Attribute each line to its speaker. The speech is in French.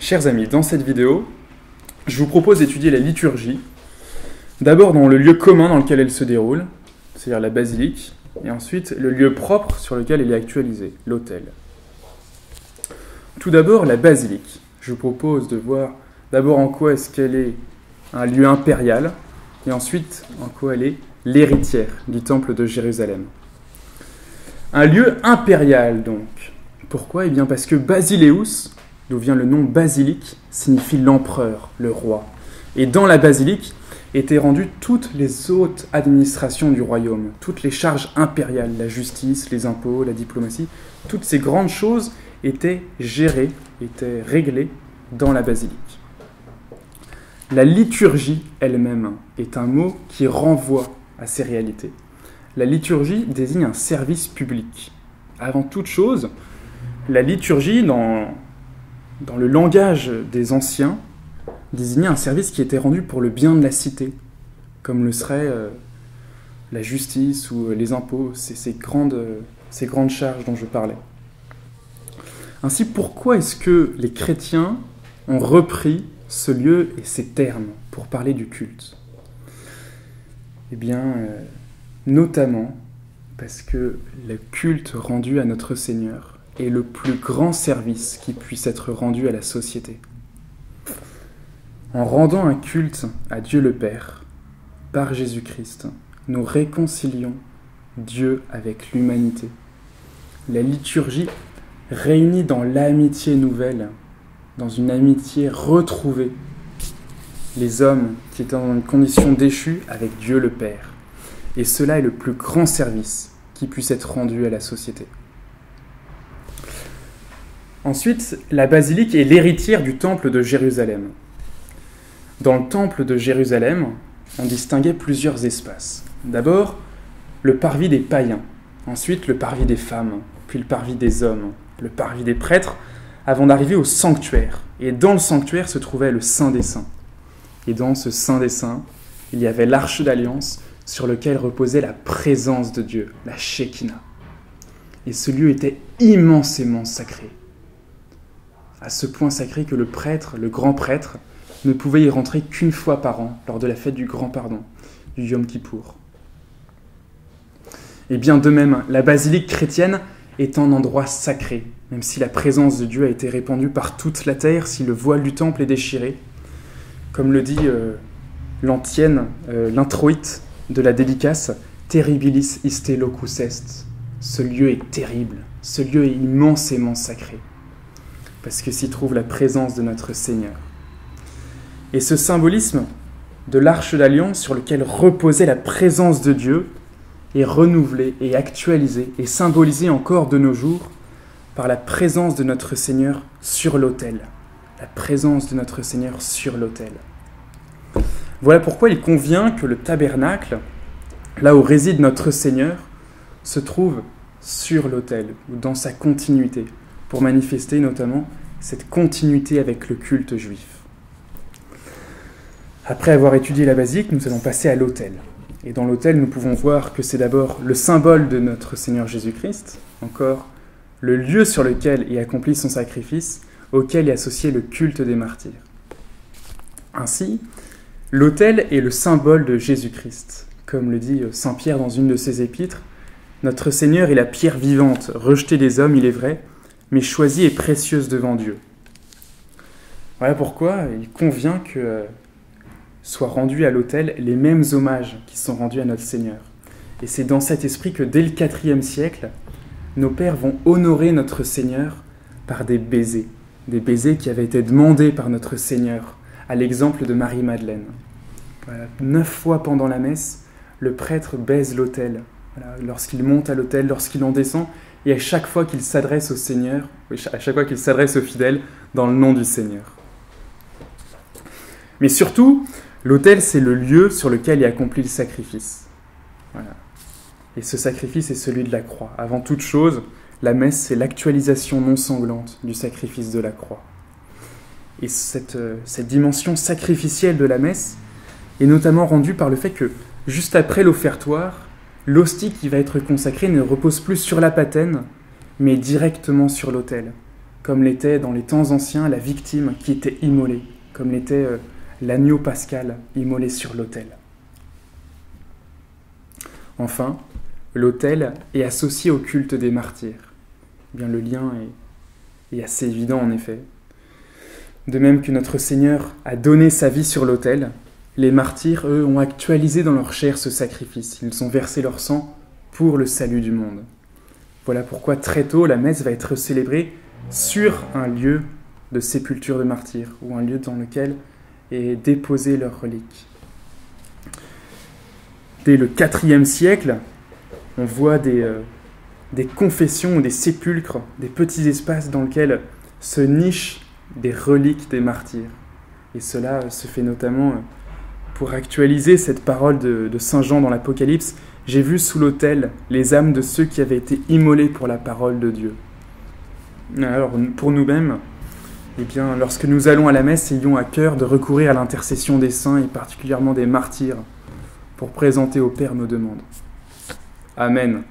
Speaker 1: Chers amis, dans cette vidéo, je vous propose d'étudier la liturgie, d'abord dans le lieu commun dans lequel elle se déroule, c'est-à-dire la basilique, et ensuite le lieu propre sur lequel elle est actualisée, l'autel. Tout d'abord, la basilique. Je vous propose de voir d'abord en quoi est-ce qu'elle est un lieu impérial, et ensuite en quoi elle est l'héritière du temple de Jérusalem. Un lieu impérial donc. Pourquoi ? Eh bien parce que Basileus, d'où vient le nom basilique, signifie l'empereur, le roi. Et dans la basilique étaient rendues toutes les hautes administrations du royaume, toutes les charges impériales, la justice, les impôts, la diplomatie, toutes ces grandes choses étaient gérées, étaient réglées dans la basilique. La liturgie elle-même est un mot qui renvoie à ces réalités. La liturgie désigne un service public. Avant toute chose, la liturgie, dans le langage des anciens, désignait un service qui était rendu pour le bien de la cité, comme le serait la justice ou les impôts, ces grandes charges dont je parlais. Ainsi, pourquoi est-ce que les chrétiens ont repris ce lieu et ces termes pour parler du culte ? Eh bien, notamment parce que le culte rendu à notre Seigneur est le plus grand service qui puisse être rendu à la société. En rendant un culte à Dieu le Père, par Jésus-Christ, nous réconcilions Dieu avec l'humanité. La liturgie réunit dans l'amitié nouvelle, dans une amitié retrouvée, les hommes qui étaient dans une condition déchue avec Dieu le Père. Et cela est le plus grand service qui puisse être rendu à la société. Ensuite, la basilique est l'héritière du temple de Jérusalem. Dans le temple de Jérusalem, on distinguait plusieurs espaces. D'abord, le parvis des païens, ensuite le parvis des femmes, puis le parvis des hommes, le parvis des prêtres, avant d'arriver au sanctuaire. Et dans le sanctuaire se trouvait le Saint des Saints. Et dans ce Saint des Saints, il y avait l'Arche d'Alliance sur lequel reposait la présence de Dieu, la Shekinah. Et ce lieu était immensément sacré. À ce point sacré que le prêtre, le grand prêtre, ne pouvait y rentrer qu'une fois par an, lors de la fête du Grand Pardon, du Yom Kippour. Et bien de même, la basilique chrétienne est un endroit sacré, même si la présence de Dieu a été répandue par toute la terre, si le voile du temple est déchiré. Comme le dit l'introïte de la dédicace, « Terribilis iste locus est ». Ce lieu est terrible, ce lieu est immensément sacré, parce que s'y trouve la présence de notre Seigneur. Et ce symbolisme de l'Arche d'Alliance sur lequel reposait la présence de Dieu est renouvelé et actualisé et symbolisé encore de nos jours par la présence de notre Seigneur sur l'autel. La présence de notre Seigneur sur l'autel. Voilà pourquoi il convient que le tabernacle, là où réside notre Seigneur, se trouve sur l'autel, ou dans sa continuité, pour manifester notamment cette continuité avec le culte juif. Après avoir étudié la basilique, nous allons passer à l'autel. Et dans l'autel, nous pouvons voir que c'est d'abord le symbole de notre Seigneur Jésus-Christ, encore le lieu sur lequel il accomplit son sacrifice, auquel est associé le culte des martyrs. Ainsi, l'autel est le symbole de Jésus-Christ. Comme le dit saint Pierre dans une de ses épîtres, notre Seigneur est la pierre vivante, rejetée des hommes, il est vrai, mais choisie et précieuse devant Dieu. Voilà pourquoi il convient que soient rendus à l'autel les mêmes hommages qui sont rendus à notre Seigneur. Et c'est dans cet esprit que dès le IVe siècle, nos pères vont honorer notre Seigneur par des baisers qui avaient été demandés par notre Seigneur, à l'exemple de Marie-Madeleine. Voilà, 9 fois pendant la messe, le prêtre baise l'autel, voilà, lorsqu'il monte à l'autel, lorsqu'il en descend, et à chaque fois qu'il s'adresse au Seigneur, à chaque fois qu'il s'adresse aux fidèles, dans le nom du Seigneur. Mais surtout, l'autel, c'est le lieu sur lequel est accompli le sacrifice. Voilà. Et ce sacrifice est celui de la croix. Avant toute chose, la messe, c'est l'actualisation non sanglante du sacrifice de la croix. Et cette dimension sacrificielle de la messe est notamment rendue par le fait que, juste après l'offertoire, l'hostie qui va être consacrée ne repose plus sur la patène, mais directement sur l'autel. comme l'était dans les temps anciens la victime qui était immolée, comme l'était l'agneau pascal immolé sur l'autel. Enfin, l'autel est associé au culte des martyrs. Eh bien, le lien est assez évident en effet. De même que notre Seigneur a donné sa vie sur l'autel, les martyrs, eux, ont actualisé dans leur chair ce sacrifice. Ils ont versé leur sang pour le salut du monde. Voilà pourquoi très tôt, la messe va être célébrée sur un lieu de sépulture de martyrs, ou un lieu dans lequel est déposée leur relique. Dès le IVe siècle, on voit des confessions ou des sépulcres, des petits espaces dans lesquels se nichent des reliques des martyrs. Et cela se fait notamment pour actualiser cette parole de Saint Jean dans l'Apocalypse. « J'ai vu sous l'autel les âmes de ceux qui avaient été immolés pour la parole de Dieu. » Alors, pour nous-mêmes, eh bien, lorsque nous allons à la messe, ayons à cœur de recourir à l'intercession des saints et particulièrement des martyrs pour présenter au Père nos demandes. Amen.